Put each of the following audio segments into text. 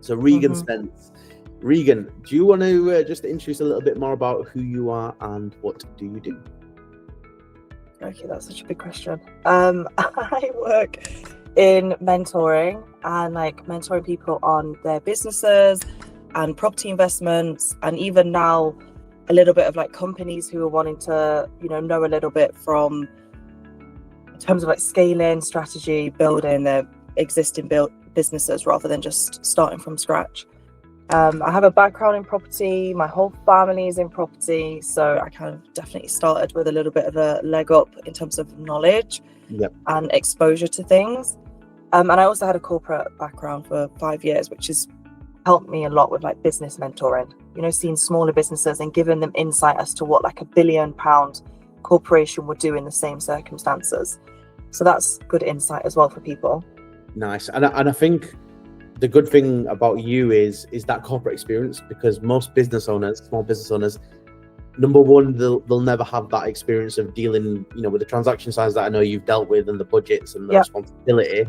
So Regan Spence. Regan, do you want to just introduce a little bit more about who you are and what do you do? Okay, that's such a big question. I work in mentoring and mentoring people on their businesses and property investments, and even now a little bit of companies who are wanting to know a little bit from in terms of scaling, strategy, building their existing businesses rather than just starting from scratch. I have a background in property. My whole family is in property, so I kind of definitely started with a little bit of a leg up in terms of knowledge and exposure to things. And I also had a corporate background for 5 years, which has helped me a lot with business mentoring, seeing smaller businesses and giving them insight as to what a £1 billion corporation would do in the same circumstances. So that's good insight as well for people. Nice. And I think the good thing about you is that corporate experience, because most business owners, small business owners, number one, they'll never have that experience of dealing, with the transaction size that I know you've dealt with and the budgets and the responsibility.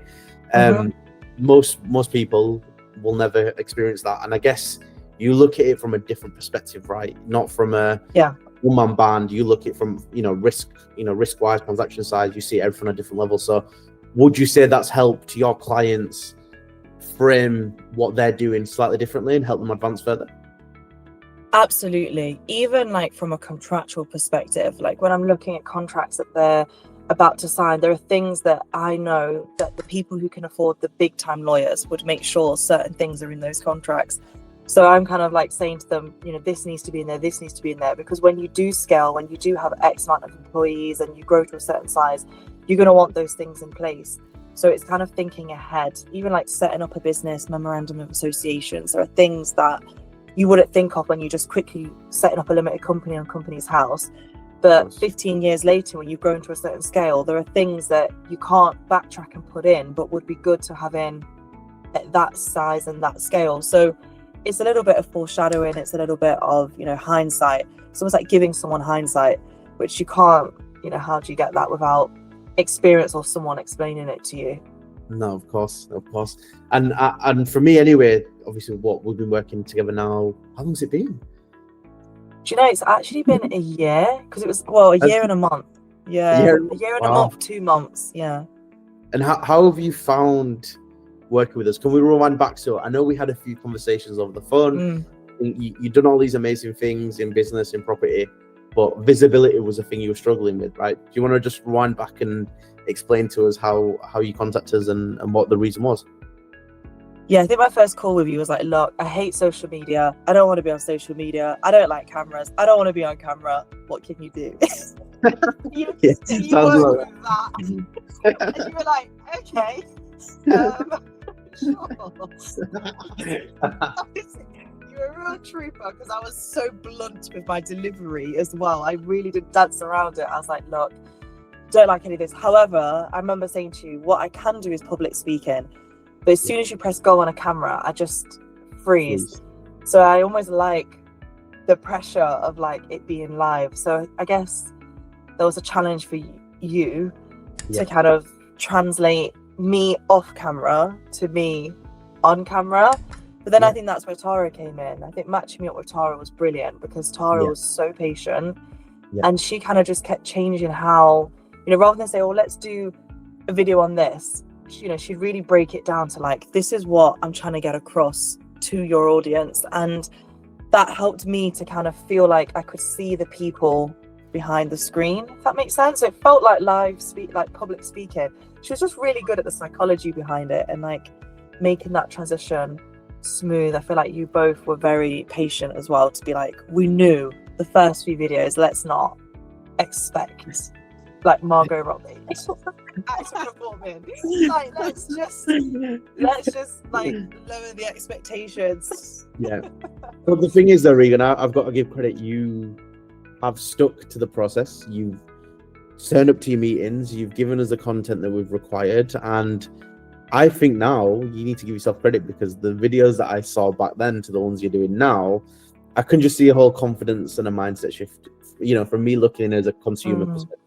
Most people will never experience that. And I guess you look at it from a different perspective, right? Not from a one-man band. You look at it from, risk-wise, transaction size, you see everything on a different level. So would you say that's helped your clients frame what they're doing slightly differently and help them advance further? Absolutely. Even from a contractual perspective, when I'm looking at contracts that they're about to sign, there are things that I know that the people who can afford the big time lawyers would make sure certain things are in those contracts. So I'm kind of saying to them, this needs to be in there, this needs to be in there, because when you do scale, when you do have X amount of employees and you grow to a certain size, you're going to want those things in place. So it's kind of thinking ahead, even setting up a business memorandum of associations. There are things that you wouldn't think of when you just quickly setting up a limited company on Companies House. But 15 years later, when you've grown to a certain scale, there are things that you can't backtrack and put in, but would be good to have in at that size and that scale. So it's a little bit of foreshadowing. It's a little bit of, hindsight. It's almost like giving someone hindsight, which you can't, how do you get that without experience or someone explaining it to you? No, of course. And for me anyway, obviously what we've been working together now, how long has it been? Do you know, it's actually been a year, because it was a year and a month. A year and a month, 2 months. And how have you found working with us? Can we rewind back? So I know we had a few conversations over the phone. You've done all these amazing things in business, in property, but visibility was a thing you were struggling with, right? Do you want to just rewind back and explain to us how you contacted us and what the reason was? Yeah, I think my first call with you was look, I hate social media. I don't want to be on social media. I don't like cameras. I don't want to be on camera. What can you do? you worked with that. And you were like, okay. Sure. You were a real trooper, because I was so blunt with my delivery as well. I really did dance around it. I was like, look, don't like any of this. However, I remember saying to you, what I can do is public speaking. But as soon as you press go on a camera, I just freeze. So I almost like the pressure of it being live. So I guess there was a challenge for you to kind of translate me off camera to me on camera. But then I think that's where Tara came in. I think matching me up with Tara was brilliant, because Tara was so patient and she kind of just kept changing how, rather than say, oh, let's do a video on this, she'd really break it down to this is what I'm trying to get across to your audience. And that helped me to kind of feel like I could see the people behind the screen, if that makes sense. It felt like public speaking. She was just really good at the psychology behind it and making that transition smooth. I feel like you both were very patient as well, to be we knew the first few videos, let's not expect Margot Robbie performing. Let's just lower the expectations. But the thing is though, Regan, I've got to give credit. You have stuck to the process. You've turned up to your meetings. You've given us the content that we've required, and I think now you need to give yourself credit, because the videos that I saw back then to the ones you're doing now, I can just see a whole confidence and a mindset shift, from me looking as a consumer perspective.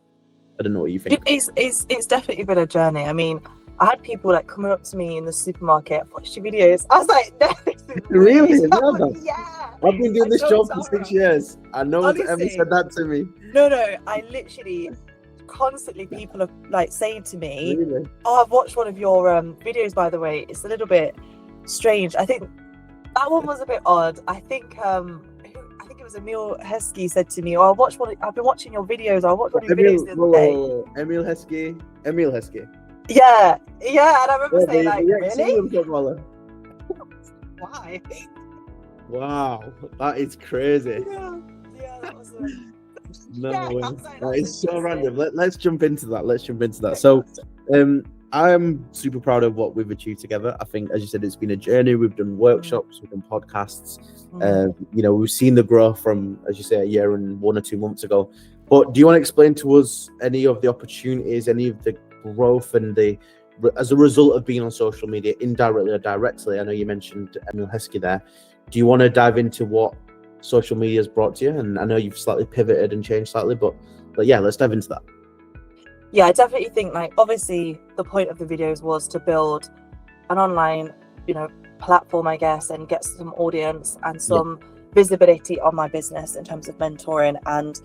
I don't know what you think. It's definitely been a journey. I mean, I had people like coming up to me in the supermarket, watched your videos. I was like, no, this is Really? weird. No. Yeah. I've been doing I this told job for Tara. 6 years. I know one's ever Honestly. said that to me. No, I literally constantly people are like saying to me, Really? oh, I've watched one of your videos, by the way. It's a little bit strange. I think that one was a bit odd. I think it was Emile Heskey said to me, oh, I've been watching your videos. I watched one of your videos the other day. Emile Heskey. Yeah, and I remember saying like, really? Why? Wow, that is crazy. Yeah, that was No yeah, way. like, That is so interesting. random. Let's jump into that. So, I'm super proud of what we've achieved together. I think, as you said, it's been a journey. We've done workshops, we've done podcasts. We've seen the growth from, as you say, a year and 1 or 2 months ago. But do you want to explain to us any of the opportunities, any of the growth, and as a result of being on social media, indirectly or directly? I know you mentioned Emile Heskey there. Do you want to dive into what social media has brought to you? And I know you've slightly pivoted and changed slightly, but yeah, let's dive into that. Yeah, I definitely think, like, obviously the point of the videos was to build an online, platform, I guess, and get some audience and some visibility on my business in terms of mentoring and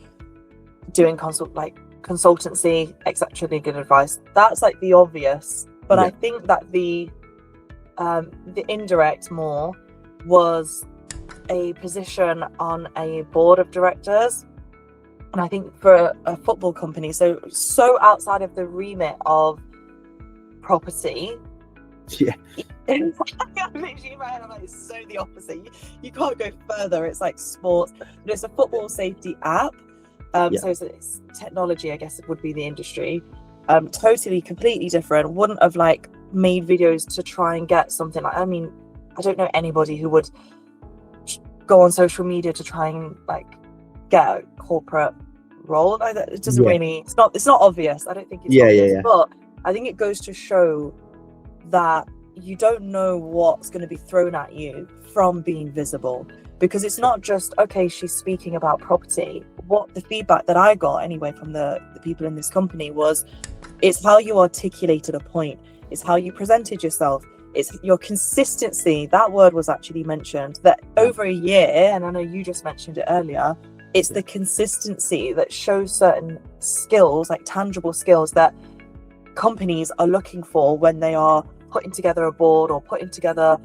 doing consultancy, etc., legal advice. That's like the obvious, but I think that the indirect more was a position on a board of directors. And I think for a football company, so outside of the remit of property. Yeah. I'm literally in my head, I'm like, it's so the opposite. You can't go further. It's like sports, but it's a football safety app. So it's technology, I guess it would be the industry. Totally, completely different. Wouldn't have like made videos to try and get something like, I mean, I don't know anybody who would go on social media to try and like get a corporate role. It doesn't really, it's not obvious. I don't think it's obvious, but I think it goes to show that you don't know what's going to be thrown at you from being visible, because it's not just, okay, she's speaking about property. What the feedback that I got anyway from the people in this company was, it's how you articulated a point, it's how you presented yourself, it's your consistency. That word was actually mentioned, that over a year, and I know you just mentioned it earlier, it's the consistency that shows certain skills, like tangible skills, that companies are looking for when they are putting together a board or putting together,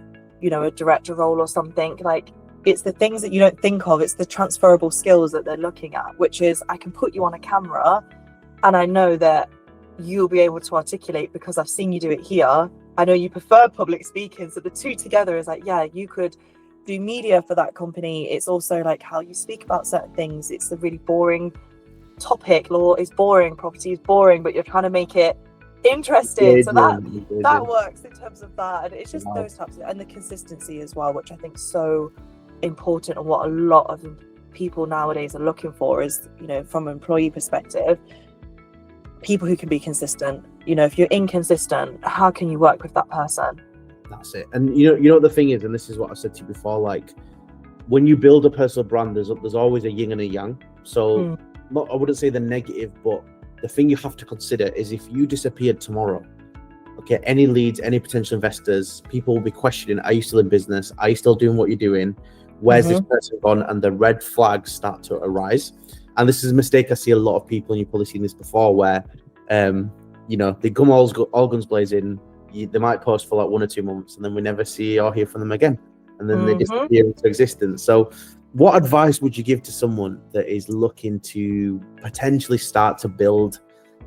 a director role or something. Like, it's the things that you don't think of, it's the transferable skills that they're looking at, which is, I can put you on a camera and I know that you'll be able to articulate because I've seen you do it here. I know you prefer public speaking, so the two together is like, yeah, you could do media for that company. It's also like how you speak about certain things. It's a really boring topic. Law is boring, property is boring, but you're trying to make it interesting. So that works in terms of that. And it's just those types of, and the consistency as well, which I think is so important, and what a lot of people nowadays are looking for is, from an employee perspective, people who can be consistent. If you're inconsistent, how can you work with that person? That's it. And you know the thing is, and this is what I said to you before, like, when you build a personal brand, there's always a yin and a yang. So I wouldn't say the negative, but the thing you have to consider is, if you disappeared tomorrow, okay, any leads, any potential investors, people will be questioning, are you still in business? Are you still doing what you're doing? Where's this person gone? And the red flags start to arise. And this is a mistake I see a lot of people, and you've probably seen this before, where they come all guns blazing. They might post for like 1 or 2 months, and then we never see or hear from them again, and then they disappear into existence. So what advice would you give to someone that is looking to potentially start to build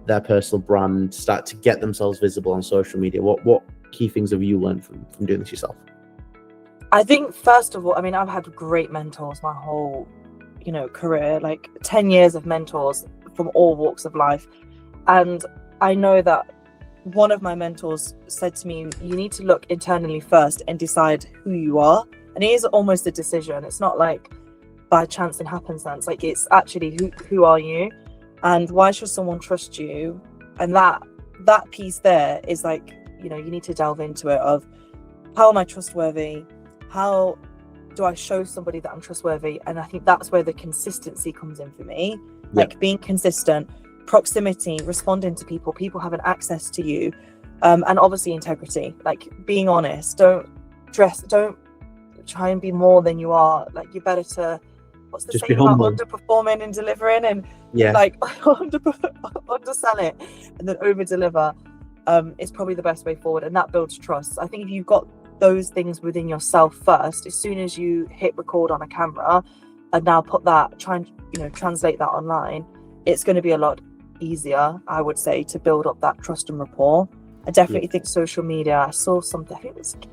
their personal brand, start to get themselves visible on social media? What key things have you learned from doing this yourself? I think, first of all, I mean, I've had great mentors my whole career, like 10 years of mentors from all walks of life. And I know that one of my mentors said to me, you need to look internally first and decide who you are. And it is almost a decision. It's not like by chance and happenstance. Like, it's actually who are you, and why should someone trust you? And that piece there is like, you need to delve into it of, how am I trustworthy? How do I show somebody that I'm trustworthy? And I think that's where the consistency comes in for me. Like, being consistent, proximity, responding to people having access to you, And obviously integrity, like being honest. Don't try and be more than you are. Like, you're better to, what's the Just saying be about humble. underperforming and delivering, and Yeah. like undersell it and then over deliver. Is probably the best way forward, and that builds trust. I think if you've got those things within yourself first, as soon as you hit record on a camera and now try and translate that online, it's going to be a lot easier, I would say, to build up that trust and rapport. I definitely think social media, I saw something,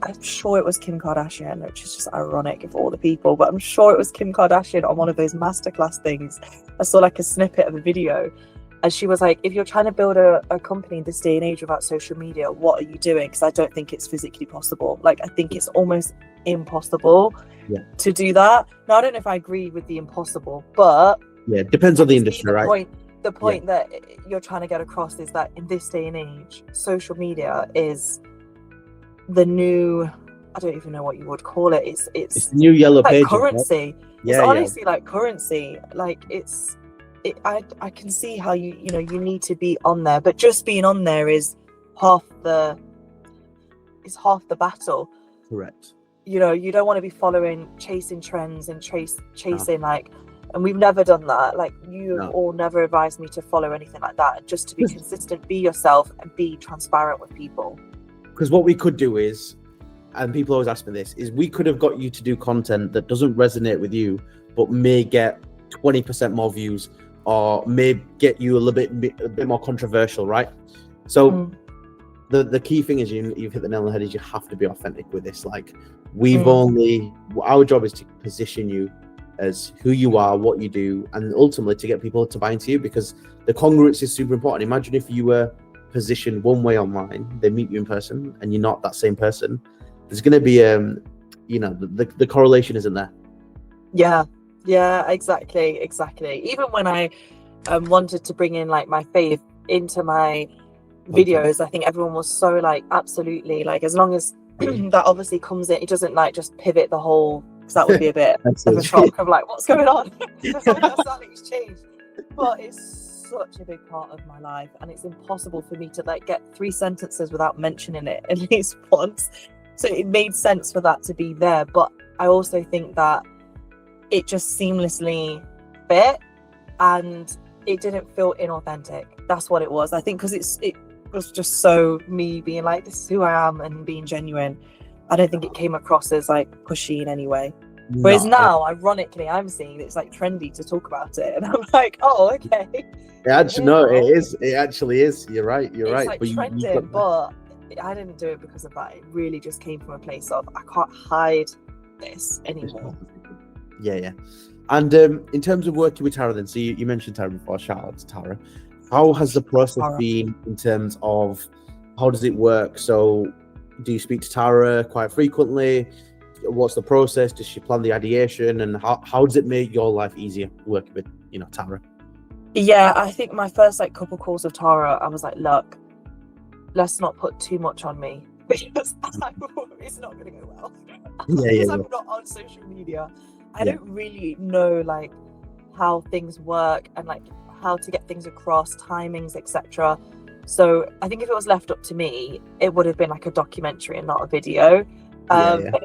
I'm sure it was Kim Kardashian, which is just ironic of all the people, but I'm sure it was Kim Kardashian on one of those masterclass things. I saw like a snippet of a video, and she was like, if you're trying to build a company in this day and age without social media, what are you doing? Because I don't think it's physically possible. Like, I think it's almost impossible to do that. Now, I don't know if I agree with the impossible, but it depends on the industry, right? The point that you're trying to get across is that in this day and age, social media is the new, I don't even know what you would call it. It's the new yellow like page, currency. Right? It's honestly like currency. Like, I can see how you need to be on there, but just being on there is half the battle. Correct. You don't want to be chasing trends and chasing like, and we've never done that. Like, you all never advised me to follow anything like that. Just to be consistent, be yourself, and be transparent with people. Because what we could do is, and people always ask me this, is we could have got you to do content that doesn't resonate with you, but may get 20% more views, or may get you a bit more controversial, right? So the key thing is, you've hit the nail on the head, is you have to be authentic with this. Like, our job is to position you as who you are, what you do, and ultimately to get people to buy into you, because the congruence is super important. Imagine if you were positioned one way online, they meet you in person, and you're not that same person. There's going to be the correlation isn't there. Yeah, exactly. Even when I wanted to bring in like my faith into my videos, I think everyone was so like, absolutely, like, as long as that obviously comes in, it doesn't like just pivot the whole, because that would be a bit of a shock of like, what's going on? Personality's changed. But it's such a big part of my life, and it's impossible for me to like get 3 sentences without mentioning it at least once. So it made sense for that to be there, but I also think that it just seamlessly fit, and it didn't feel inauthentic. That's what it was. I think because it was just so me being like, this is who I am, and being genuine. I don't think it came across as like pushy in any way. Whereas now, ironically, I'm seeing it's like trendy to talk about it, and I'm like, oh, okay. It actually is. You're right. It's right. Like trending, but I didn't do it because of that. It really just came from a place of, I can't hide this anymore. Yeah. And in terms of working with Tara then, so you mentioned Tara before, shout out to Tara. How has the process been in terms of, how does it work? So do you speak to Tara quite frequently? What's the process? Does she plan the ideation? And how does it make your life easier working with, Tara? Yeah, I think my first like couple calls with Tara, I was like, look, let's not put too much on me, because it's not going to go well. Because I'm not on social media. I don't really know like how things work and like how to get things across, timings, etc. So I think if it was left up to me, it would have been like a documentary and not a video. I don't know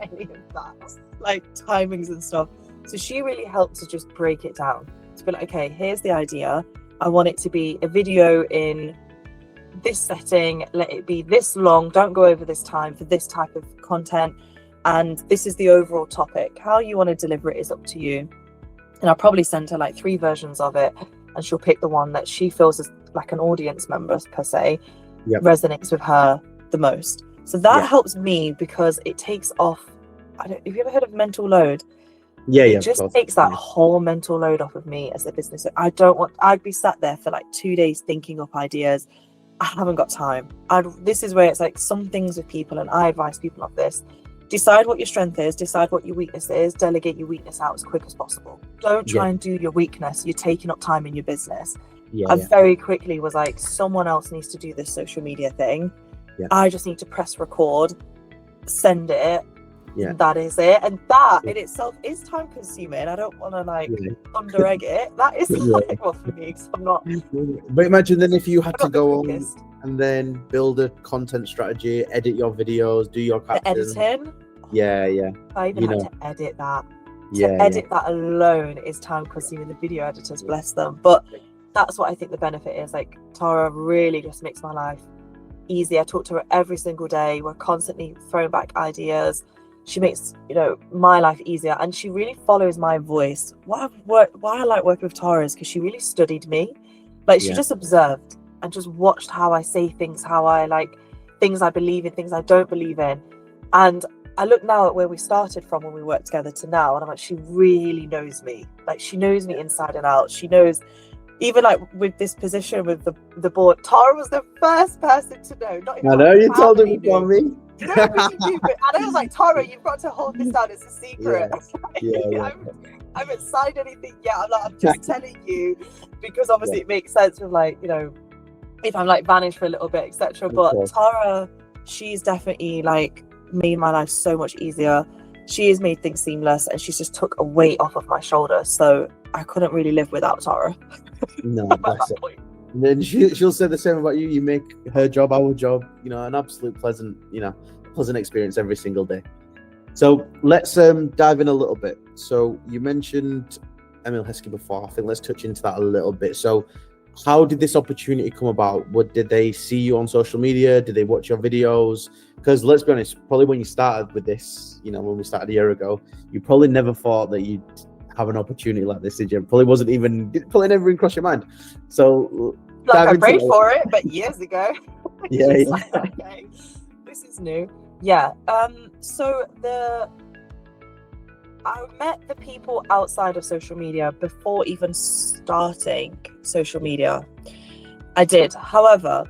any of that, like timings and stuff. So she really helped to just break it down, to be like, okay, here's the idea. I want it to be a video in this setting, let it be this long, don't go over this time for this type of content, and this is the overall topic. How you want to deliver it is up to you. And I'll probably send her like 3 versions of it, and she'll pick the one that she feels is like an audience member per se, resonates with her the most. So that helps me, because it takes off, have you ever heard of mental load? It just takes that whole mental load off of me as a business. I'd be sat there for like 2 days thinking up ideas. I haven't got time. This is where it's like some things with people, and I advise people of this. Decide what your strength is, decide what your weakness is, delegate your weakness out as quick as possible. Don't try and do your weakness. You're taking up time in your business. I very quickly was like, someone else needs to do this social media thing. I just need to press record, send it. That is it. And that in itself is time consuming. I don't want to like under egg it. That is like, well, for me, because I'm not. But imagine then if you had to go on and then build a content strategy, edit your videos, do your The captions. editing. Yeah. I even You had know. to edit that. Yeah, To edit that alone is time consuming. The video editors, bless them. But that's what I think the benefit is. Like, Tara really just makes my life easy. I talk to her every single day. We're constantly throwing back ideas. She makes, my life easier, and she really follows my voice. Why I like working with Tara is because she really studied me. Like, she just observed and just watched how I say things, how I like things I believe in, things I don't believe in. And I look now at where we started from when we worked together to now, and I'm like, she really knows me. Like, she knows me inside and out. She knows, even like with this position with the board, Tara was the first person to know. Not even I know you told family him about me. Nobody knew, but and I was like, Tara, you've got to hold this down. It's a secret. Yeah. I haven't signed anything yet. I'm just telling you, because obviously it makes sense with like, if I'm like vanished for a little bit, etc. But Tara, she's definitely like made my life so much easier. She has made things seamless, and she's just took a weight off of my shoulder. So I couldn't really live without Tara. No, that's it. And then she'll say the same about you. You make her job, our job, an absolute pleasant experience every single day. So let's dive in a little bit. So you mentioned Emile Heskey before. I think let's touch into that a little bit. So how did this opportunity come about? Did they see you on social media? Did they watch your videos? Because let's be honest, probably when you started with this, when we started a year ago, you probably never thought that you'd have an opportunity like this, did you? Probably never even crossed your mind. So like, I prayed for it, but years ago. Okay, this is new. So I met the people outside of social media before even starting social media. I did. However,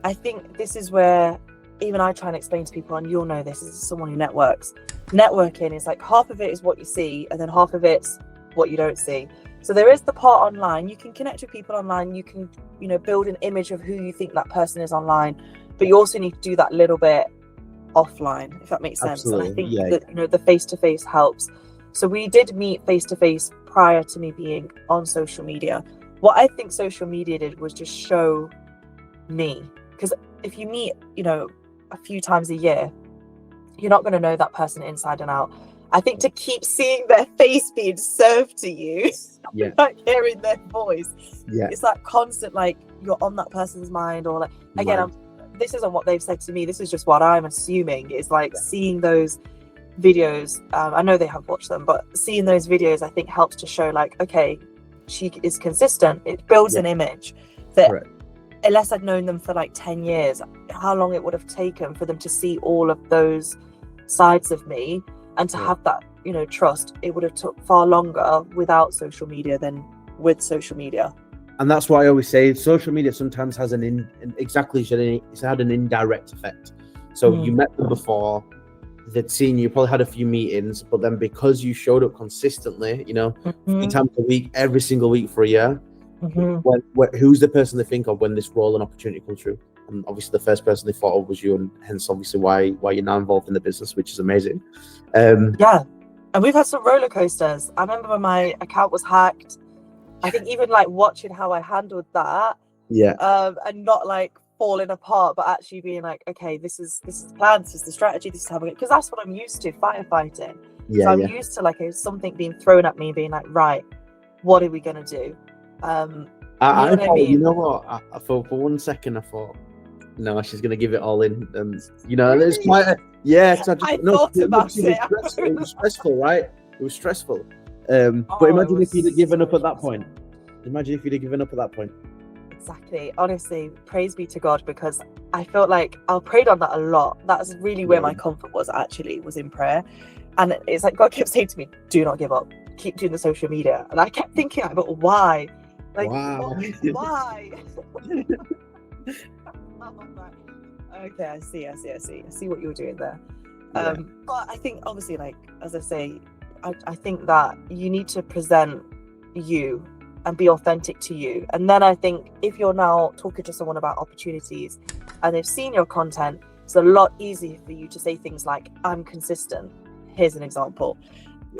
I think this is where even I try and explain to people, and you'll know this as someone who networks. Networking is like half of it is what you see, and then half of it's what you don't see. So there is the part online. You can connect with people online. You can, build an image of who you think that person is online, but you also need to do that little bit offline, if that makes sense. Absolutely. And I think that, the face-to-face helps. So we did meet face-to-face prior to me being on social media. What I think social media did was just show me, because if you meet, a few times a year, you're not going to know that person inside and out. I think to keep seeing their face being served to you, like hearing their voice, it's that constant, like, you're on that person's mind, or like, again, this isn't what they've said to me, this is just what I'm assuming. It's like seeing those videos, I know they have watched them, but seeing those videos I think helps to show like, okay, she is consistent. It builds an image that unless I'd known them for like 10 years, how long it would have taken for them to see all of those sides of me, and to have that, trust, it would have took far longer without social media than with social media. And that's why I always say social media sometimes has it's had an indirect effect. So you met them before, they'd seen you, probably had a few meetings, but then because you showed up consistently, 3 times a week, every single week for a year, who's the person they think of when this role and opportunity comes through? And obviously the first person they thought of was you, and hence obviously why you're now involved in the business, which is amazing. And we've had some roller coasters. I remember when my account was hacked. I think even like watching how I handled that, and not like falling apart, but actually being like, okay, this is the plan, this is the strategy, this is how we, because that's what I'm used to, firefighting. So I'm used to like something being thrown at me, being like, right, what are we gonna do? I for 1 second I thought, no, she's gonna give it all in, and there's quite a thought about it. It was stressful, right? It was stressful. But imagine if you'd have given up at that point. Exactly. Honestly, praise be to God, because I felt like I prayed on that a lot. That's really where my comfort was in prayer. And it's like God kept saying to me, do not give up. Keep doing the social media. And I kept thinking, but why? Like, why? Okay, I see what you were doing there. But I think obviously, like, as I say, I think that you need to present you and be authentic to you. And then I think if you're now talking to someone about opportunities and they've seen your content, it's a lot easier for you to say things like, I'm consistent. Here's an example.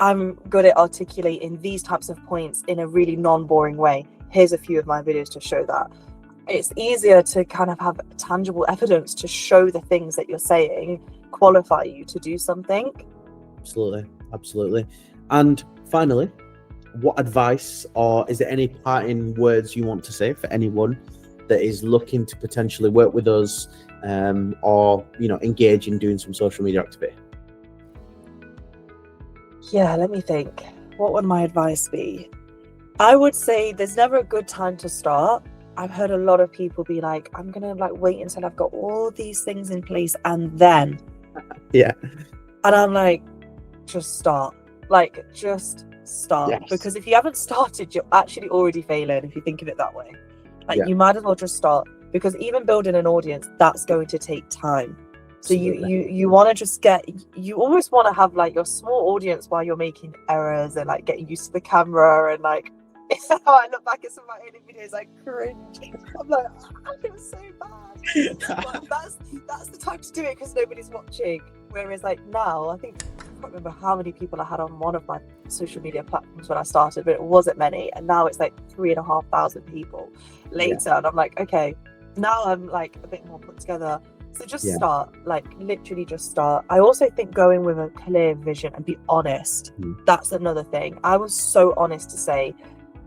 I'm good at articulating these types of points in a really non-boring way. Here's a few of my videos to show that. it's easier to kind of have tangible evidence to show the things that you're saying qualify you to do something. Absolutely. And finally, what advice, or is there any parting words you want to say for anyone that is looking to potentially work with us, or engage in doing some social media activity? Yeah, let me think. What would my advice be? I would say there's never a good time to start. I've heard a lot of people be like, I'm gonna wait until I've got all these things in place and then. Yeah. And I'm like, just start. Just start. Yes. Because if you haven't started, you're actually already failing if you think of it that way. Yeah. You might as well just start, because even building an audience, that's going to take time. So you want to just you almost want to have your small audience while you're making errors and getting used to the camera, and how I look back at some of my early videos, I cringe. I'm like, it was so bad. But that's the time to do it because nobody's watching. Whereas now, I think, I can't remember how many people I had on one of my social media platforms when I started, but it wasn't many. And now it's 3,500 people later. And I'm like, okay, now I'm a bit more put together. So just start, literally just start. I also think going with a clear vision and be honest. That's another thing. I was so honest to say,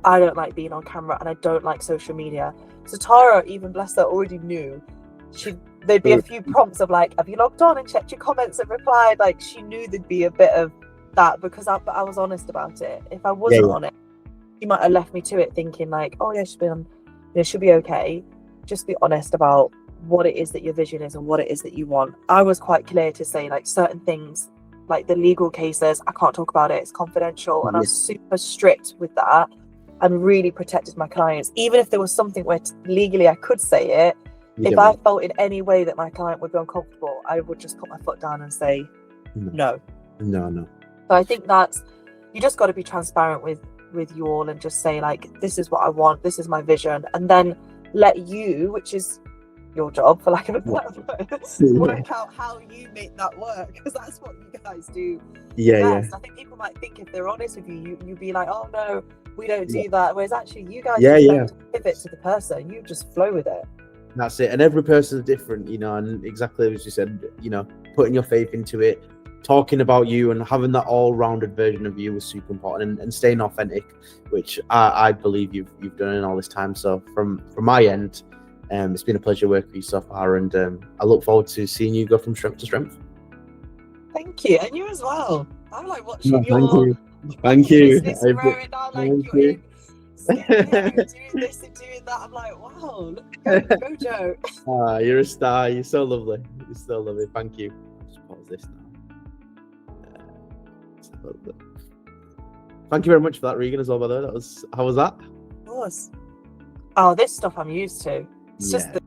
I don't like being on camera and I don't like social media. So Tara, even bless her, already knew. There'd be a few prompts of have you logged on and checked your comments and replied? She knew there'd be a bit of that because I was honest about it. If I wasn't honest, she might have left me to it thinking oh yeah, she'll be okay. Just be honest about what it is that your vision is and what it is that you want. I was quite clear to say certain things, the legal cases, I can't talk about it, it's confidential. And I was super strict with that and really protected my clients. Even if there was something where legally I could say it, if I felt in any way that my client would be uncomfortable, I would just put my foot down and say no. So I think you just got to be transparent with you all and just say this is what I want, this is my vision, and then let you, which is your job for lack of a better word, work out how you make that work, because that's what you guys do best. I think people might think if they're honest with you, you'd be like, oh no, we don't do that, whereas actually you guys pivot to the person, you just flow with it. That's it. And every person is different, and exactly as you said, putting your faith into it, talking about you and having that all-rounded version of you was super important, and staying authentic, which I believe you've done in all this time. So from my end, it's been a pleasure working with you so far, and I look forward to seeing you go from strength to strength. Thank you, and you as well. I'm watching Thank you. business growing now, you're in skincare, doing this and doing that. I'm like, wow, look at Jojo. You're a star. You're so lovely. Thank you. Just pause this now. Thank you very much for that, Regan, as well, by the way. How was that? Of course. Oh, this stuff I'm used to. It's just the